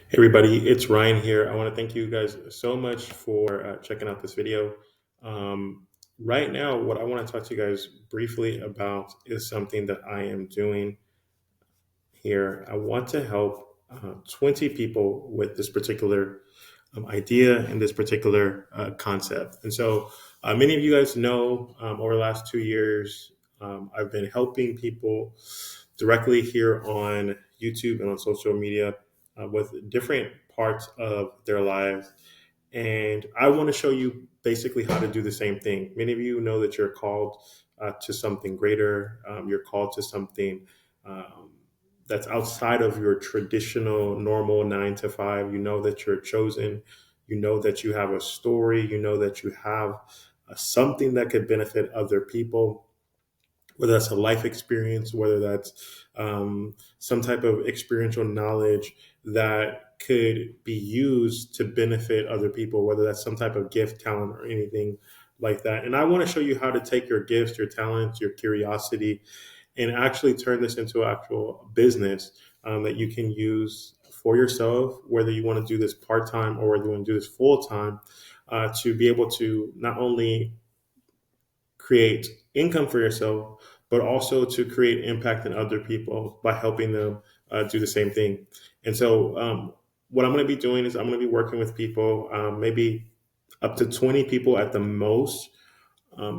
Hey everybody, it's Ryan here. I want to thank you guys so much for checking out this video. Um, right now, what I want to talk to you guys briefly about is something that I am doing here. I want to help 20 people with this particular idea and this particular concept. And so, many of you guys know over the last 2 years, I've been helping people directly here on YouTube and on social media with different parts of their lives. And I want to show you basically how to do the same thing. Many of you know that you're called to something greater, you're called to something. Um, that's outside of your traditional normal 9 to 5. You know that you're chosen. You know that you have a story. You know that you have something that could benefit other people, whether that's a life experience, whether that's some type of experiential knowledge that could be used to benefit other people, whether that's some type of gift, talent, or anything like that. And I want to show you how to take your gifts, your talents, your curiosity, and actually turn this into an actual business that you can use for yourself, whether you want to do this part time or whether you want to do this full time, to be able to not only create income for yourself, but also to create impact in other people by helping them do the same thing. And so, what I'm going to be doing is I'm going to be working with people, maybe up to 20 people at the most,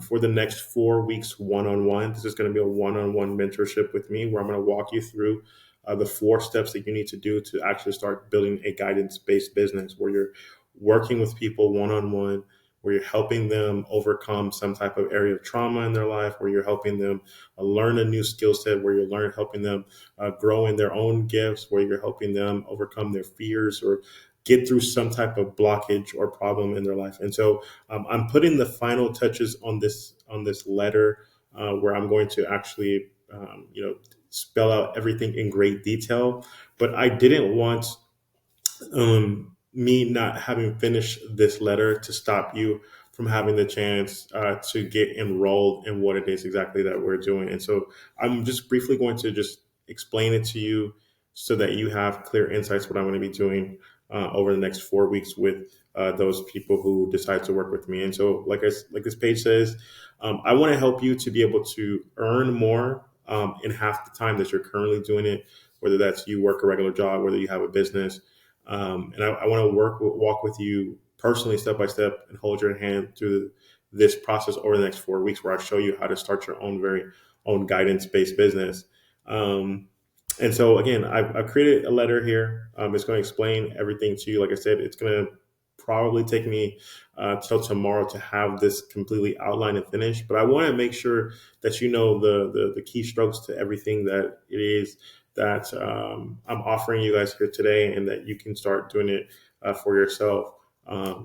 for the next 4 weeks one on one. This is going to be a one on one mentorship with me where I'm going to walk you through the 4 steps that you need to do to actually start building a guidance based business where you're working with people one on one, where you're helping them overcome some type of area of trauma in their life, where you're helping them learn a new skill set, where you're helping them grow in their own gifts, where you're helping them overcome their fears or get through some type of blockage or problem in their life. And so I'm putting the final touches on this letter where I'm going to actually, spell out everything in great detail. But I didn't want me not having finished this letter to stop you from having the chance to get enrolled in what it is exactly that we're doing. And so I'm just briefly going to just explain it to you so that you have clear insights what I'm going to be doing over the next 4 weeks with those people who decide to work with me. And so, like this page says, I want to help you to be able to earn more in half the time that you're currently doing it, whether that's you work a regular job, whether you have a business, and I want to walk with you personally, step by step, and hold your hand through this process over the next 4 weeks, where I show you how to start your own very own guidance based business. Um, and so, again, I've created a letter here. It's going to explain everything to you. Like I said, it's going to probably take me till tomorrow to have this completely outlined and finished. But I want to make sure that you know the key strokes to everything that it is that I'm offering you guys here today, and that you can start doing it for yourself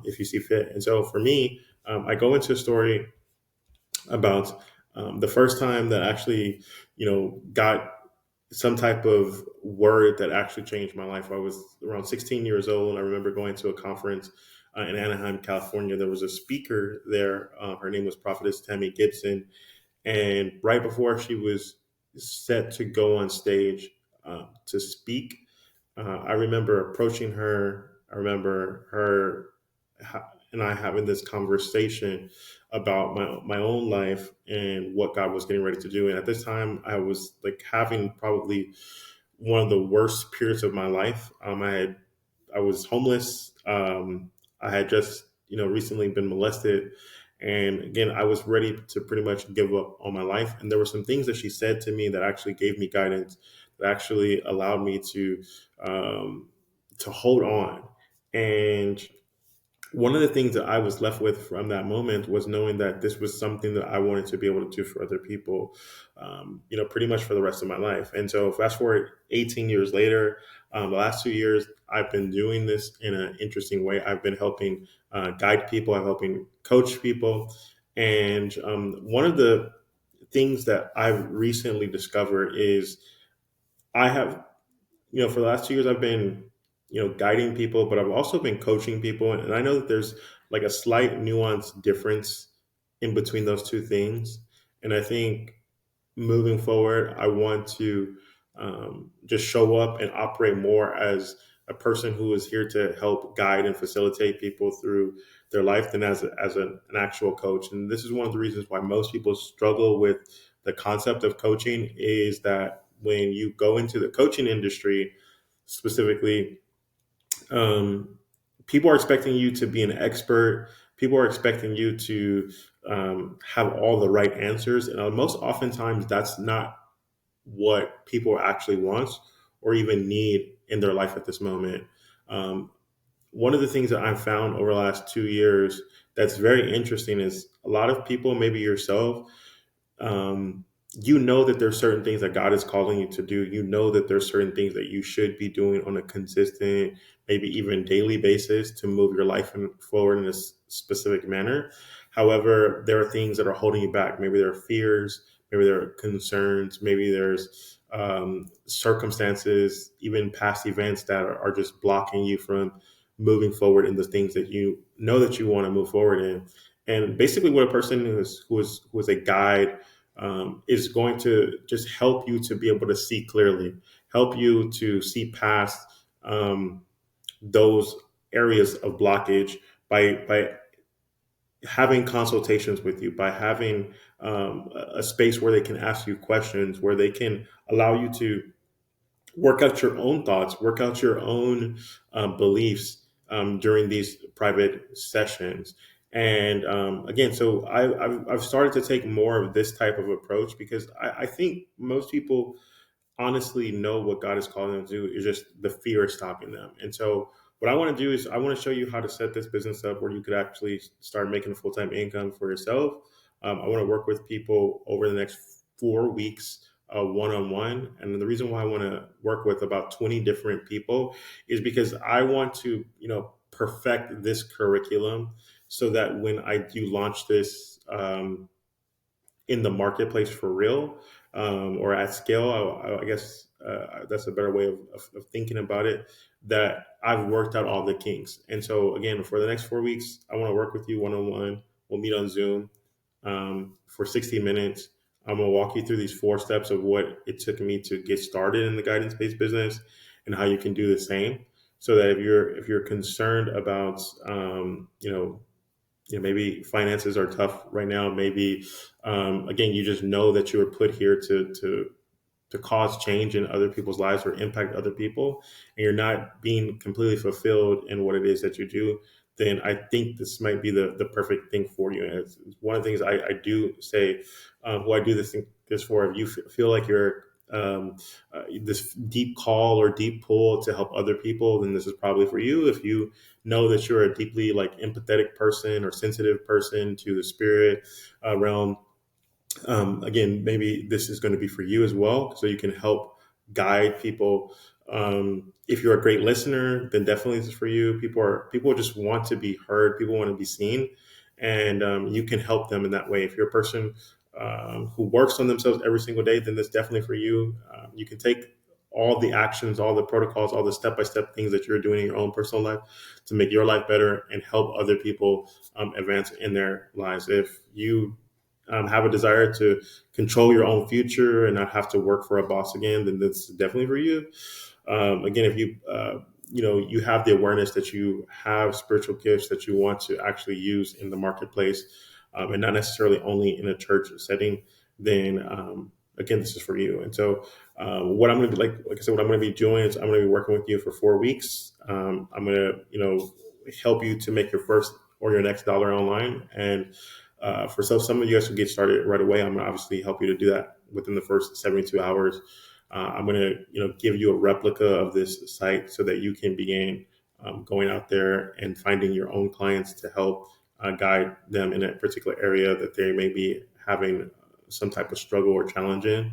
if you see fit. And so for me, I go into a story about the first time that actually, got some type of word that actually changed my life. I was around 16 years old. I remember going to a conference in Anaheim, California. There was a speaker there. Her name was Prophetess Tammy Gibson, and right before she was set to go on stage to speak, I remember approaching her. I remember her and I having this conversation about my own life and what God was getting ready to do. And at this time, I was like having probably one of the worst periods of my life. I was homeless. I had just recently been molested, and again, I was ready to pretty much give up on my life. And there were some things that she said to me that actually gave me guidance, that actually allowed me um, to hold on. And one of the things that I was left with from that moment was knowing that this was something that I wanted to be able to do for other people, pretty much for the rest of my life. And so, fast forward 18 years later, the last 2 years, I've been doing this in an interesting way. I've been helping guide people, I'm helping coach people. And one of the things that I've recently discovered is I have for the last 2 years, I've been, guiding people, but I've also been coaching people. And I know that there's like a slight nuance difference in between those two things. And I think moving forward, I want to just show up and operate more as a person who is here to help guide and facilitate people through their life than as an actual coach. And this is one of the reasons why most people struggle with the concept of coaching, is that when you go into the coaching industry specifically, um, people are expecting you to be an expert. People are expecting you to have all the right answers, and most oftentimes that's not what people actually want or even need in their life at this moment. Um, One of the things that I've found over the last 2 years that's very interesting is a lot of people, maybe yourself, um, you know that there's certain things that God is calling you to do. You know that there's certain things that you should be doing on a consistent, maybe even daily basis to move your life forward in a specific manner. However, there are things that are holding you back. Maybe there are fears, maybe there are concerns, maybe there's circumstances, even past events that are just blocking you from moving forward in the things that you know that you want to move forward in. And basically, what a person who is a guide is going to just help you to be able to see clearly, help you to see past um, those areas of blockage by having consultations with you, by having a space where they can ask you questions, where they can allow you to work out your own thoughts, work out your own beliefs during these private sessions. And again, so I've started to take more of this type of approach because I think most people honestly know what God is calling them to do. Is just the fear is stopping them. And so what I want to do is I want to show you how to set this business up where you could actually start making a full-time income for yourself. I want to work with people over the next 4 weeks, one-on-one. And the reason why I want to work with about 20 different people is because I want to, perfect this curriculum so that when I do launch this, in the marketplace for real, or at scale. I guess that's a better way of thinking about it. That I've worked out all the kinks, and so again, for the next 4 weeks, I want to work with you one on one. We'll meet on Zoom for 60 minutes. I'm gonna walk you through these 4 steps of what it took me to get started in the guidance based business, and how you can do the same. So that if you're concerned about maybe finances are tough right now. Maybe again, you just know that you were put here to cause change in other people's lives or impact other people, and you're not being completely fulfilled in what it is that you do. Then I think this might be the perfect thing for you. And it's one of the things I do say, who I do this for. If you feel like you're this deep call or deep pull to help other people, then this is probably for you. If you know that you're a deeply like empathetic person or sensitive person to the spirit realm, again, maybe this is going to be for you as well, so you can help guide people. If you're a great listener, then definitely this is for you. People just want to be heard. People want to be seen, and you can help them in that way. If you're a person who works on themselves every single day, then that's definitely for you. You can take all the actions, all the protocols, all the step-by-step things that you're doing in your own personal life to make your life better and help other people advance in their lives. If you have a desire to control your own future and not have to work for a boss again, then that's definitely for you. Again, if you have the awareness that you have spiritual gifts that you want to actually use in the marketplace, and not necessarily only in a church setting, then again, this is for you. And so, what I'm going to like I said, what I'm going to be doing is I'm going to be working with you for 4 weeks. I'm going to help you to make your first or your next dollar online. And for some of you guys who get started right away, I'm going to obviously help you to do that within the first 72 hours. I'm going to give you a replica of this site so that you can begin going out there and finding your own clients to help guide them in a particular area that they may be having some type of struggle or challenge in.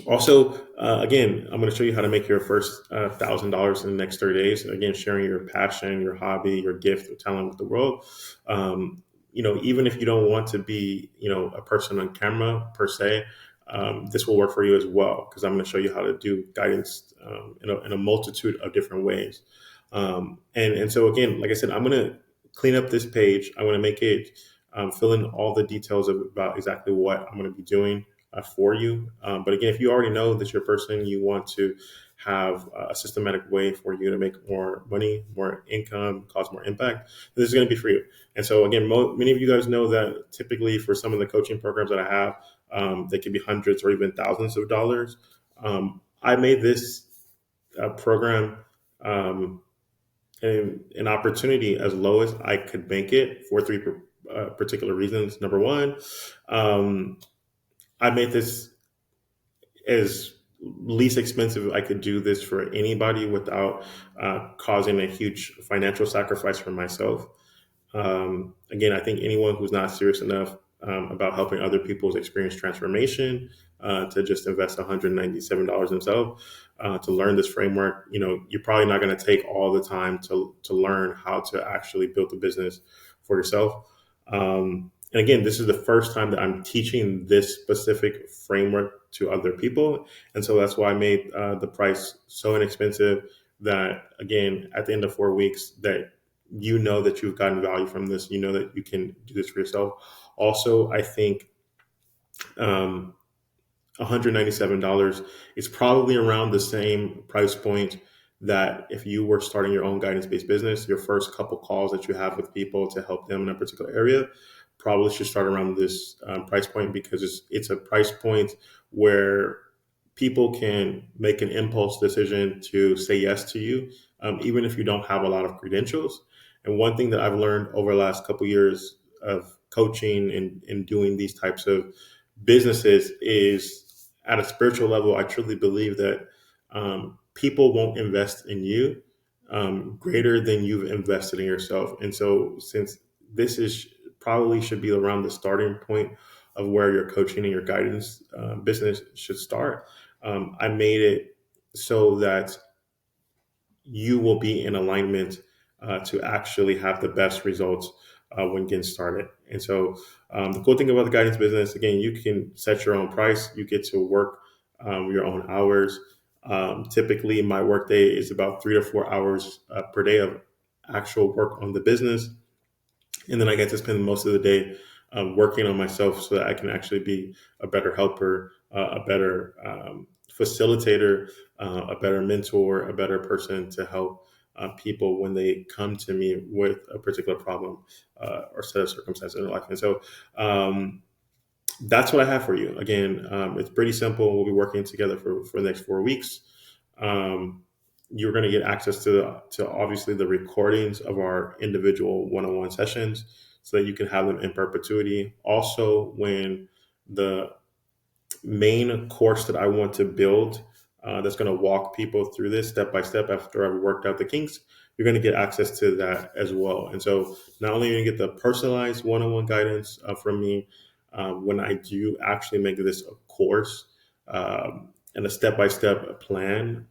Also, again, I'm going to show you how to make your first $1,000 in the next 30 days. Again, sharing your passion, your hobby, your gift, or talent with the world. Even if you don't want to be, a person on camera per se, this will work for you as well, because I'm going to show you how to do guidance in a multitude of different ways. And so again, like I said, I'm going to clean up this page. I'm going to make it fill in all the details about exactly what I'm going to be doing for you. But again, if you already know that you're a person, you want to have a systematic way for you to make more money, more income, cause more impact, this is going to be for you. And so again, many of you guys know that typically for some of the coaching programs that I have, they can be hundreds or even thousands of dollars. I made this program um, an opportunity as low as I could make it for three particular reasons. Number one, um, I made this as least expensive I could do this for anybody without causing a huge financial sacrifice for myself. Again, I think anyone who's not serious enough about helping other people's experience transformation to just invest $197 themselves to learn this framework, you're probably not going to take all the time to learn how to actually build a business for yourself. And again, this is the first time that I'm teaching this specific framework to other people. And so that's why I made the price so inexpensive that, again, at the end of 4 weeks, that you know that you've gotten value from this, you know that you can do this for yourself. Also, I think um, $197 is probably around the same price point that if you were starting your own guidance based business, your first couple calls that you have with people to help them in a particular area probably should start around this price point, because it's a price point where people can make an impulse decision to say yes to you, even if you don't have a lot of credentials. And one thing that I've learned over the last couple years of coaching and doing these types of businesses is, at a spiritual level, I truly believe that people won't invest in you greater than you've invested in yourself. And so, since this is probably should be around the starting point of where your coaching and your guidance business should start, I made it so that you will be in alignment to actually have the best results when getting started. And so, the cool thing about the guidance business, again, you can set your own price. You get to work your own hours. Typically, my workday is about 3 to 4 hours per day of actual work on the business, and then I get to spend most of the day working on myself so that I can actually be a better helper, a better facilitator, a better mentor, a better person to help people when they come to me with a particular problem or set of circumstances in their life. And so that's what I have for you. Again, it's pretty simple. We'll be working together for the next 4 weeks. Um, you're going to get access to obviously the recordings of our individual one-on-one sessions so that you can have them in perpetuity. Also, when the main course that I want to build that's going to walk people through this step by step after I've worked out the kinks, you're going to get access to that as well. And so not only are you going to get the personalized one-on-one guidance from me when I do actually make this a course and a step-by-step plan,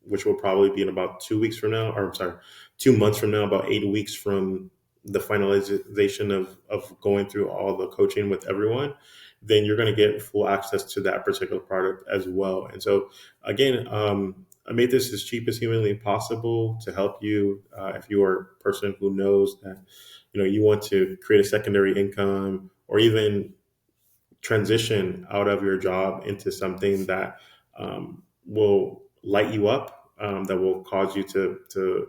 which will probably be in about 2 weeks from now, or I'm sorry, 2 months from now, about 8 weeks from the finalization of going through all the coaching with everyone, then you're going to get full access to that particular product as well. And so, again, I made this as cheap as humanly possible to help you if you are a person who knows that you want to create a secondary income or even transition out of your job into something that will light you up, that will cause you to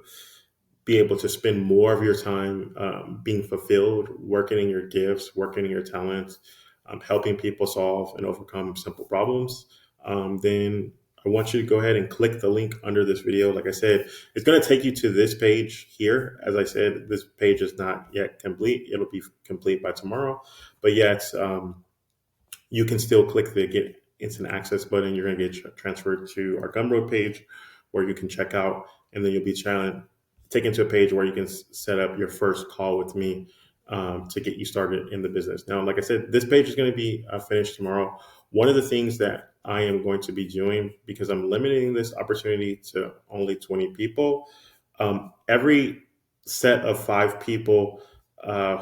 be able to spend more of your time being fulfilled, working in your gifts, working in your talents, helping people solve and overcome simple problems, then I want you to go ahead and click the link under this video. Like I said, it's going to take you to this page here. As I said, this page is not yet complete. It'll be complete by tomorrow. But yet, you can still click the Get Instant Access button. You're going to get transferred to our Gumroad page where you can check out, and then you'll be taken to a page where you can set up your first call with me to get you started in the business. Now, like I said, this page is going to be finished tomorrow. One of the things that I am going to be doing, because I'm limiting this opportunity to only 20 people, every set of 5 people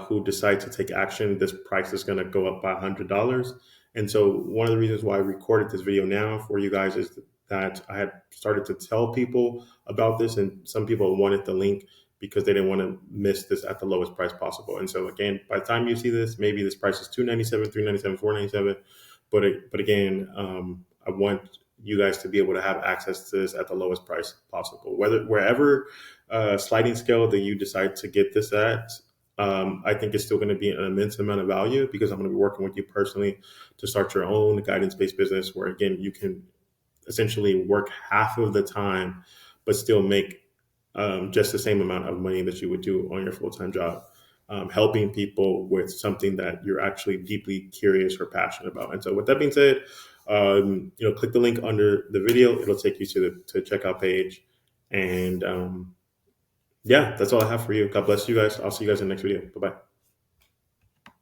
who decide to take action, this price is going to go up by $100. And so one of the reasons why I recorded this video now for you guys is that I had started to tell people about this, and some people wanted the link because they didn't want to miss this at the lowest price possible. And so again, by the time you see this, maybe this price is $297, $397, $497. But again, I want you guys to be able to have access to this at the lowest price possible. Wherever sliding scale that you decide to get this at, I think it's still going to be an immense amount of value because I'm going to be working with you personally to start your own guidance based business where, again, you can essentially work half of the time, but still make just the same amount of money that you would do on your full time job, helping people with something that you're actually deeply curious or passionate about. And so, with that being said, click the link under the video. It'll take you to the checkout page. And yeah, that's all I have for you. God bless you guys. I'll see you guys in the next video. Bye bye.